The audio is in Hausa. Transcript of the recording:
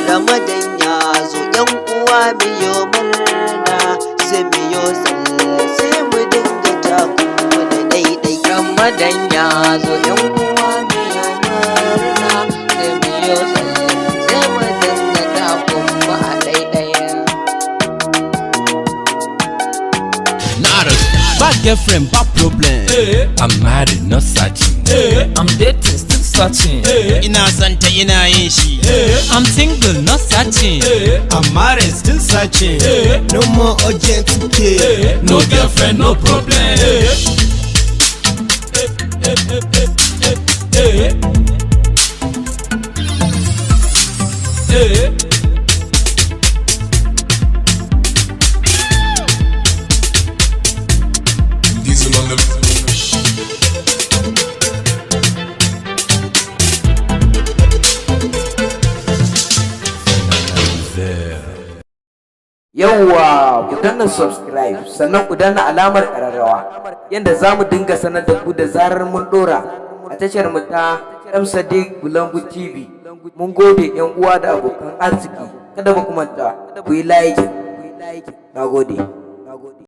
Ramadan ya zo yan uwa miyo murna sai miyo tsalle sai mu dinga takun mu da daidai. Ramadan ya zo yan uwa miyo murna sai miyo tsalle sai mu dinga takun mu a daidai. Bad girlfriend, bad problem. I'm married, not searching. I'm dating, still searching. Ina santa ina yin shi. I'm single, not searching. I'm married, still searching. No more urgent care. No girlfriend, no problem. Diesel on the Yawwa, ku danna subscribe sannan ku danna alamar ƙararrawa yanda za mu dinga sanar da ku da zarar mun ɗora a tashar mu ta Sadiq Bulangu TV. Mun gode yan uwa da abokan arziki, kada mu manta ku yi like. Na gode.